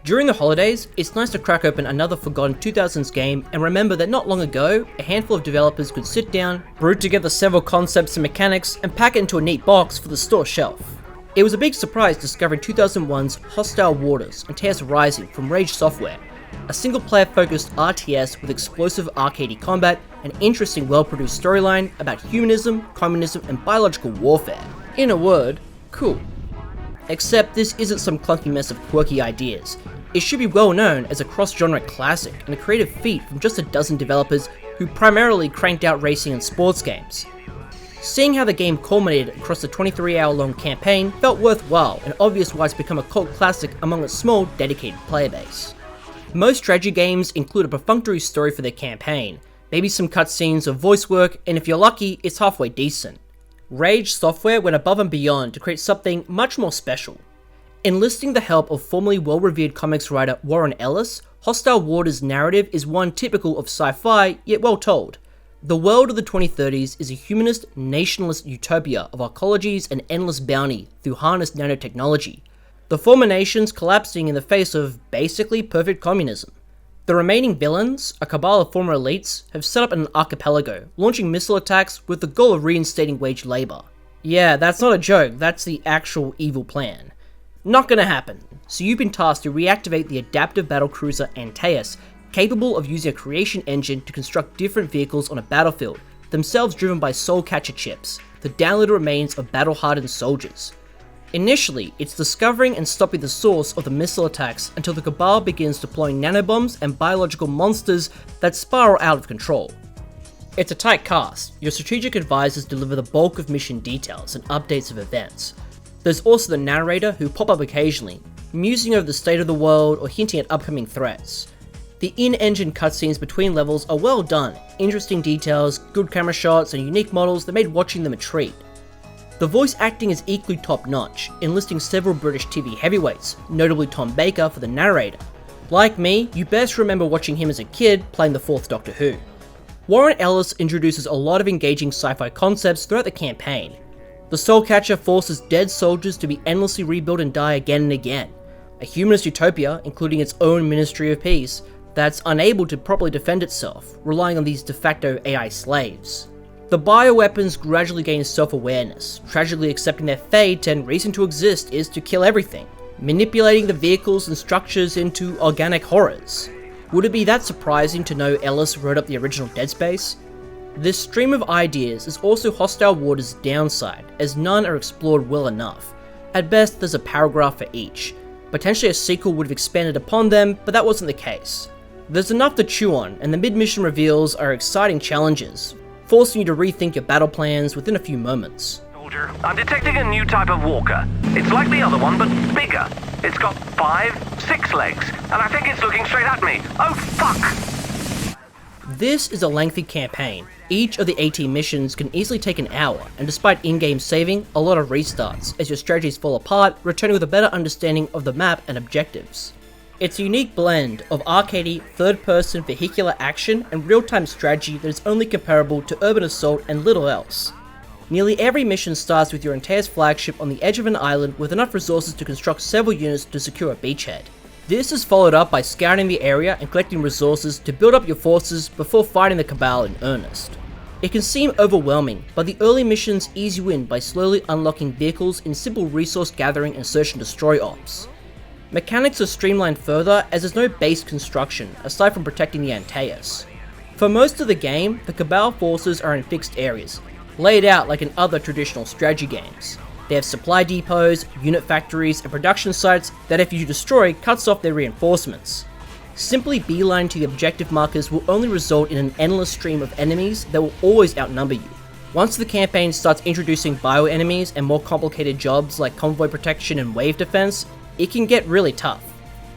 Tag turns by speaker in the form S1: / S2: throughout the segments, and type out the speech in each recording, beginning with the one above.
S1: During the holidays, it's nice to crack open another forgotten 2000s game and remember that not long ago, a handful of developers could sit down, brew together several concepts and mechanics, and pack it into a neat box for the store shelf. It was a big surprise discovering 2001's Hostile Waters and Chaos Rising from Rage Software, a single-player focused RTS with explosive arcadey combat, an interesting well-produced storyline about humanism, communism, and biological warfare. In a word, cool. Except this isn't some clunky mess of quirky ideas. It should be well known as a cross-genre classic and a creative feat from just a dozen developers who primarily cranked out racing and sports games. Seeing how the game culminated across the 23-hour-long campaign felt worthwhile and obvious why it's become a cult classic among a small, dedicated player base. Most strategy games include a perfunctory story for their campaign, maybe some cutscenes or voice work, and if you're lucky, it's halfway decent. Rage Software went above and beyond to create something much more special. Enlisting the help of formerly well-revered comics writer Warren Ellis, Hostile Waters' narrative is one typical of sci-fi, yet well told. The world of the 2030s is a humanist, nationalist utopia of ecologies and endless bounty through harnessed nanotechnology. The former nations collapsing in the face of basically perfect communism. The remaining villains, a cabal of former elites, have set up an archipelago, launching missile attacks with the goal of reinstating wage labour. Yeah, that's not a joke, that's the actual evil plan. Not gonna happen, so you've been tasked to reactivate the adaptive battlecruiser Angelus, capable of using a creation engine to construct different vehicles on a battlefield, themselves driven by soul catcher chips, the downloaded remains of battle-hardened soldiers. Initially, it's discovering and stopping the source of the missile attacks until the Cabal begins deploying nanobombs and biological monsters that spiral out of control. It's a tight cast. Your strategic advisors deliver the bulk of mission details and updates of events. There's also the narrator who pop up occasionally, musing over the state of the world or hinting at upcoming threats. The in-engine cutscenes between levels are well done, interesting details, good camera shots, and unique models that made watching them a treat. The voice acting is equally top-notch, enlisting several British TV heavyweights, notably Tom Baker for the narrator. Like me, you best remember watching him as a kid playing the 4th Doctor Who. Warren Ellis introduces a lot of engaging sci-fi concepts throughout the campaign. The Soul Catcher forces dead soldiers to be endlessly rebuilt and die again and again. A humanist utopia, including its own Ministry of Peace, that's unable to properly defend itself, relying on these de facto AI slaves. The bioweapons gradually gain self-awareness, tragically accepting their fate and reason to exist is to kill everything, manipulating the vehicles and structures into organic horrors. Would it be that surprising to know Ellis wrote up the original Dead Space? This stream of ideas is also Hostile Waters' downside, as none are explored well enough. At best, there's a paragraph for each. Potentially a sequel would have expanded upon them, but that wasn't the case. There's enough to chew on, and the mid-mission reveals are exciting challenges, forcing you to rethink your battle plans within a few moments.
S2: Soldier, I'm detecting a new type of walker. It's like the other one, but bigger. It's got 5, 6 legs, and I think it's looking straight at me. Oh, fuck!
S1: This is a lengthy campaign. Each of the 18 missions can easily take an hour, and despite in-game saving, a lot of restarts, as your strategies fall apart, returning with a better understanding of the map and objectives. It's a unique blend of arcadey, third-person vehicular action and real-time strategy that is only comparable to Urban Assault and little else. Nearly every mission starts with your Antaeus flagship on the edge of an island with enough resources to construct several units to secure a beachhead. This is followed up by scouting the area and collecting resources to build up your forces before fighting the Cabal in earnest. It can seem overwhelming, but the early missions ease you in by slowly unlocking vehicles in simple resource gathering and search and destroy ops. Mechanics are streamlined further as there's no base construction, aside from protecting the Antaeus. For most of the game, the Cabal forces are in fixed areas, laid out like in other traditional strategy games. They have supply depots, unit factories, and production sites that if you destroy, cuts off their reinforcements. Simply beeline to the objective markers will only result in an endless stream of enemies that will always outnumber you. Once the campaign starts introducing bio-enemies and more complicated jobs like convoy protection and wave defense, it can get really tough.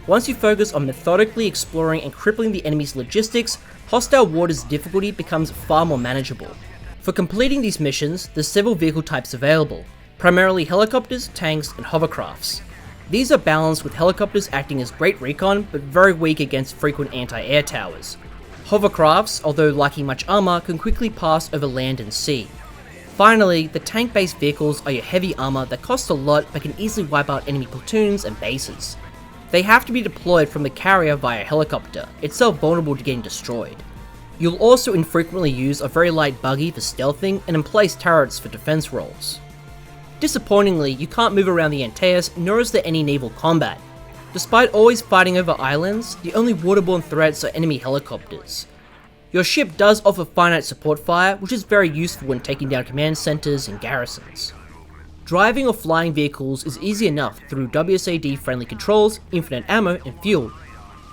S1: Once you focus on methodically exploring and crippling the enemy's logistics, Hostile Waters' difficulty becomes far more manageable. For completing these missions, there's several vehicle types available, primarily helicopters, tanks, and hovercrafts. These are balanced with helicopters acting as great recon, but very weak against frequent anti-air towers. Hovercrafts, although lacking much armor, can quickly pass over land and sea. Finally, the tank-based vehicles are your heavy armor that cost a lot but can easily wipe out enemy platoons and bases. They have to be deployed from the carrier via helicopter, itself vulnerable to getting destroyed. You'll also infrequently use a very light buggy for stealthing and in place turrets for defense roles. Disappointingly, you can't move around the Antaeus, nor is there any naval combat. Despite always fighting over islands, the only waterborne threats are enemy helicopters. Your ship does offer finite support fire, which is very useful when taking down command centers and garrisons. Driving or flying vehicles is easy enough through WSAD friendly controls, infinite ammo, and fuel.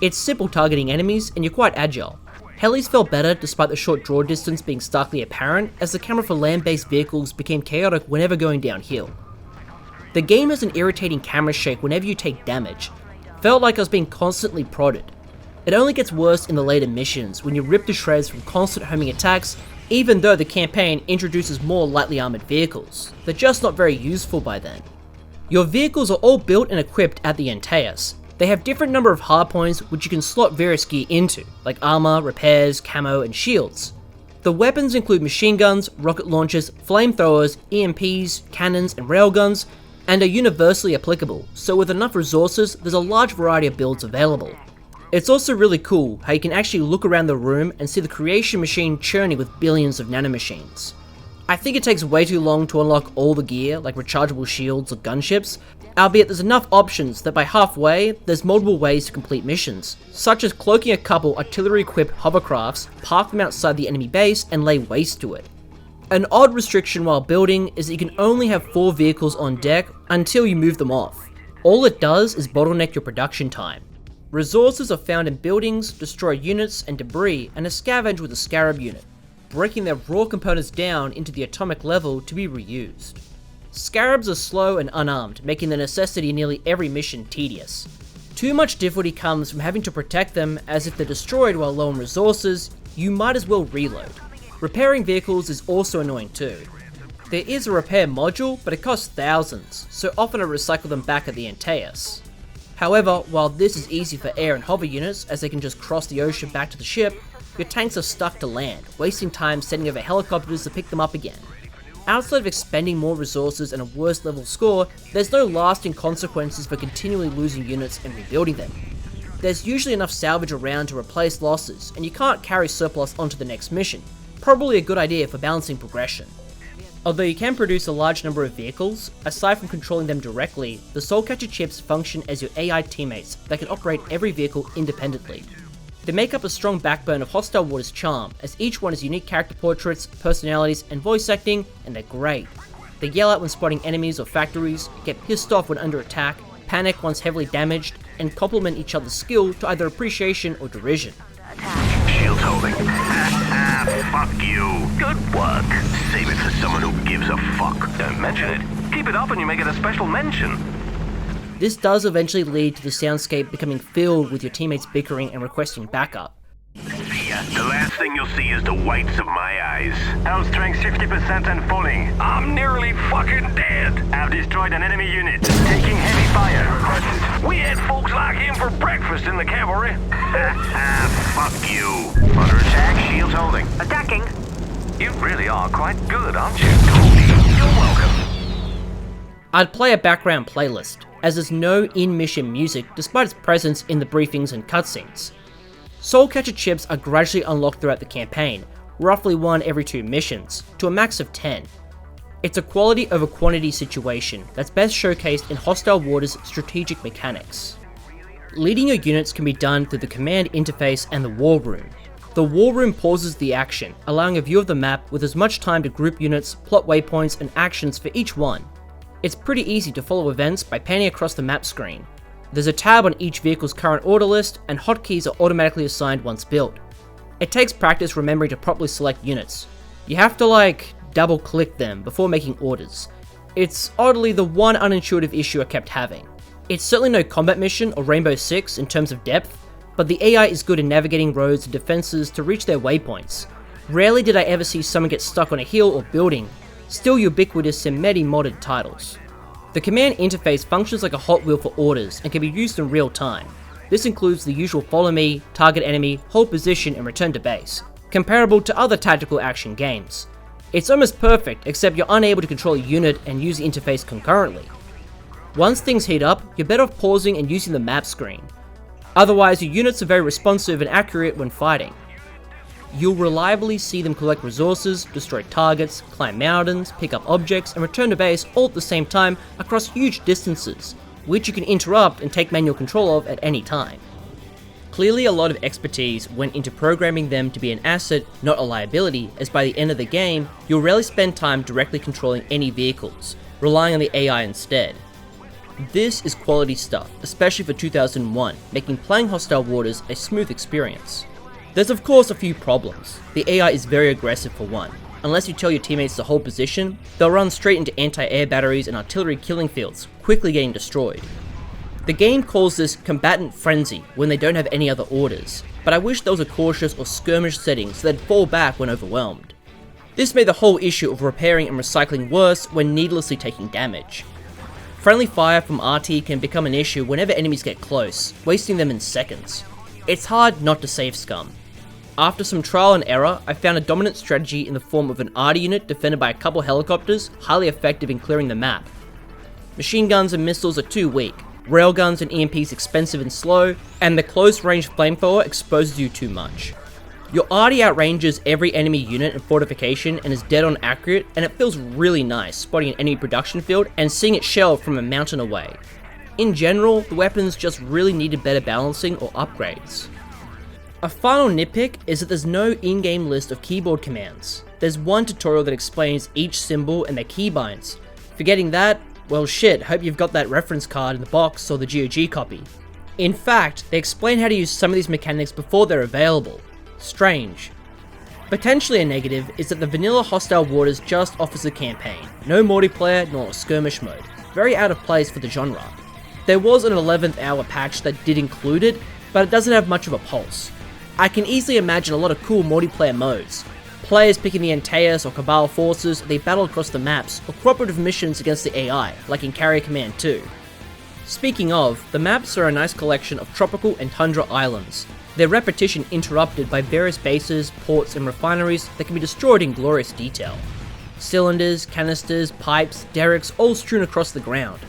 S1: It's simple targeting enemies, and you're quite agile. Helis felt better despite the short draw distance being starkly apparent, as the camera for land-based vehicles became chaotic whenever going downhill. The game has an irritating camera shake whenever you take damage. Felt like I was being constantly prodded. It only gets worse in the later missions when you're ripped to shreds from constant homing attacks, even though the campaign introduces more lightly armoured vehicles. They're just not very useful by then. Your vehicles are all built and equipped at the Antaeus. They have different number of hardpoints which you can slot various gear into, like armour, repairs, camo, and shields. The weapons include machine guns, rocket launchers, flamethrowers, EMPs, cannons, and railguns, and are universally applicable, so with enough resources, there's a large variety of builds available. It's also really cool how you can actually look around the room and see the creation machine churning with billions of nanomachines. I think it takes way too long to unlock all the gear, like rechargeable shields or gunships, albeit there's enough options that by halfway, there's multiple ways to complete missions, such as cloaking a couple artillery-equipped hovercrafts, park them outside the enemy base, and lay waste to it. An odd restriction while building is that you can only have 4 vehicles on deck until you move them off. All it does is bottleneck your production time. Resources are found in buildings, destroy units and debris, and are scavenged with a scarab unit, breaking their raw components down into the atomic level to be reused. Scarabs are slow and unarmed, making the necessity in nearly every mission tedious. Too much difficulty comes from having to protect them, as if they're destroyed while low on resources, you might as well reload. Repairing vehicles is also annoying too. There is a repair module, but it costs thousands, so often I recycle them back at the Antaeus. However, while this is easy for air and hover units, as they can just cross the ocean back to the ship, your tanks are stuck to land, wasting time sending over helicopters to pick them up again. Outside of expending more resources and a worse level score, there's no lasting consequences for continually losing units and rebuilding them. There's usually enough salvage around to replace losses, and you can't carry surplus onto the next mission, probably a good idea for balancing progression. Although you can produce a large number of vehicles, aside from controlling them directly, the Soulcatcher chips function as your AI teammates that can operate every vehicle independently. They make up a strong backbone of Hostile Water's charm, as each one has unique character portraits, personalities, and voice acting, and they're great. They yell out when spotting enemies or factories, get pissed off when under attack, panic once heavily damaged, and complement each other's skill to either appreciation or derision.
S2: Shields holding. Fuck you. Good work. Save it for someone who gives a fuck. Don't mention it. Keep it up and you make it a special mention.
S1: This does eventually lead to the soundscape becoming filled with your teammates bickering and requesting backup.
S2: The last thing you'll see is the whites of my eyes. Hull strength 60% and falling. I'm nearly fucking dead. I've destroyed an enemy unit. Taking heavy fire. We had folks like him for breakfast in the cavalry. Fuck you. Under attack, shields holding. Attacking. You really are quite good, aren't you, Tony? You're welcome.
S1: I'd play a background playlist, as there's no in-mission music despite its presence in the briefings and cutscenes. Soulcatcher chips are gradually unlocked throughout the campaign, roughly 1 every 2 missions, to a max of 10. It's a quality over quantity situation that's best showcased in Hostile Water's strategic mechanics. Leading your units can be done through the command interface and the war room. The war room pauses the action, allowing a view of the map with as much time to group units, plot waypoints, and actions for each one. It's pretty easy to follow events by panning across the map screen. There's a tab on each vehicle's current order list, and hotkeys are automatically assigned once built. It takes practice remembering to properly select units. You have to double click them before making orders. It's oddly the one unintuitive issue I kept having. It's certainly no combat mission or Rainbow Six in terms of depth, but the AI is good in navigating roads and defenses to reach their waypoints. Rarely did I ever see someone get stuck on a hill or building, still ubiquitous in many modded titles. The command interface functions like a Hot Wheel for orders and can be used in real time. This includes the usual follow me, target enemy, hold position, and return to base, comparable to other tactical action games. It's almost perfect, except you're unable to control a unit and use the interface concurrently. Once things heat up, you're better off pausing and using the map screen. Otherwise, your units are very responsive and accurate when fighting. You'll reliably see them collect resources, destroy targets, climb mountains, pick up objects, and return to base all at the same time across huge distances, which you can interrupt and take manual control of at any time. Clearly a lot of expertise went into programming them to be an asset, not a liability, as by the end of the game, you'll rarely spend time directly controlling any vehicles, relying on the AI instead. This is quality stuff, especially for 2001, making playing Hostile Waters a smooth experience. There's of course a few problems. The AI is very aggressive for one. Unless you tell your teammates to hold position, they'll run straight into anti-air batteries and artillery killing fields, quickly getting destroyed. The game calls this combatant frenzy when they don't have any other orders, but I wish there was a cautious or skirmish setting so they'd fall back when overwhelmed. This made the whole issue of repairing and recycling worse when needlessly taking damage. Friendly fire from RT can become an issue whenever enemies get close, wasting them in seconds. It's hard not to save scum. After some trial and error, I found a dominant strategy in the form of an RT unit defended by a couple helicopters, highly effective in clearing the map. Machine guns and missiles are too weak, railguns and EMPs expensive and slow, and the close-range flamethrower exposes you too much. Your RT outranges every enemy unit and fortification and is dead-on accurate, and it feels really nice spotting an enemy production field and seeing it shell from a mountain away. In general, the weapons just really needed better balancing or upgrades. A final nitpick is that there's no in-game list of keyboard commands. There's one tutorial that explains each symbol and their keybinds. Forgetting that, well shit, hope you've got that reference card in the box or the GOG copy. In fact, they explain how to use some of these mechanics before they're available. Strange. Potentially a negative is that the vanilla Hostile Waters just offers the campaign, no multiplayer nor a skirmish mode, very out of place for the genre. There was an 11th hour patch that did include it, but it doesn't have much of a pulse. I can easily imagine a lot of cool multiplayer modes. Players picking the Angelus or Cabal forces, they battle across the maps, or cooperative missions against the AI, like in Carrier Command 2. Speaking of, the maps are a nice collection of tropical and tundra islands, their repetition interrupted by various bases, ports and refineries that can be destroyed in glorious detail. Cylinders, canisters, pipes, derricks all strewn across the ground.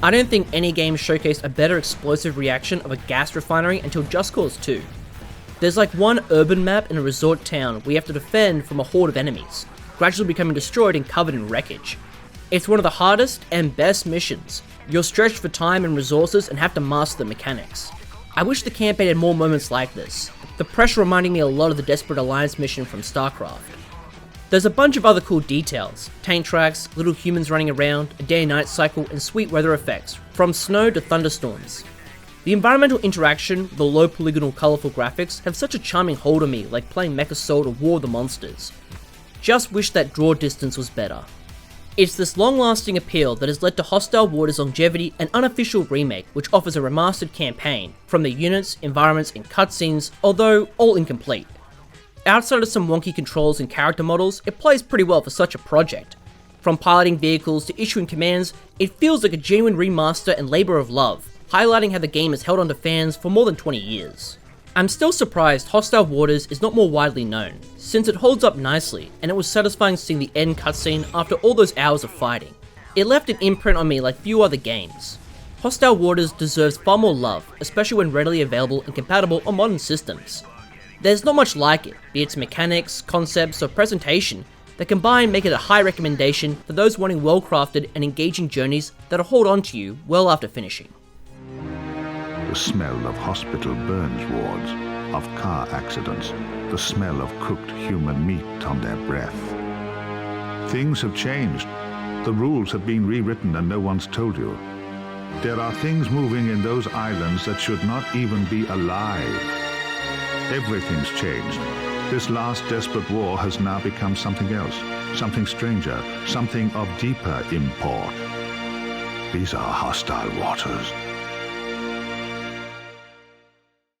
S1: I don't think any game showcased a better explosive reaction of a gas refinery until Just Cause 2. There's like one urban map in a resort town where you have to defend from a horde of enemies, gradually becoming destroyed and covered in wreckage. It's one of the hardest and best missions. You're stretched for time and resources and have to master the mechanics. I wish the campaign had more moments like this, the pressure reminding me a lot of the Desperate Alliance mission from StarCraft. There's a bunch of other cool details, tank tracks, little humans running around, a day and night cycle and sweet weather effects, from snow to thunderstorms. The environmental interaction, the low polygonal colourful graphics have such a charming hold on me, like playing Mechanised or War of the Monsters. Just wish that draw distance was better. It's this long-lasting appeal that has led to Hostile Waters' longevity and unofficial remake, which offers a remastered campaign, from the units, environments and cutscenes, although all incomplete. Outside of some wonky controls and character models, it plays pretty well for such a project. From piloting vehicles to issuing commands, it feels like a genuine remaster and labour of love, highlighting how the game has held on to fans for more than 20 years. I'm still surprised Hostile Waters is not more widely known, since it holds up nicely, and it was satisfying seeing the end cutscene after all those hours of fighting. It left an imprint on me like few other games. Hostile Waters deserves far more love, especially when readily available and compatible on modern systems. There's not much like it, be it its mechanics, concepts, or presentation, that combined make it a high recommendation for those wanting well-crafted and engaging journeys that'll hold on to you well after finishing.
S3: The smell of hospital burns wards, of car accidents, the smell of cooked human meat on their breath. Things have changed. The rules have been rewritten and no one's told you. There are things moving in those islands that should not even be alive. Everything's changed. This last desperate war has now become something else, something stranger, something of deeper import. These are hostile waters.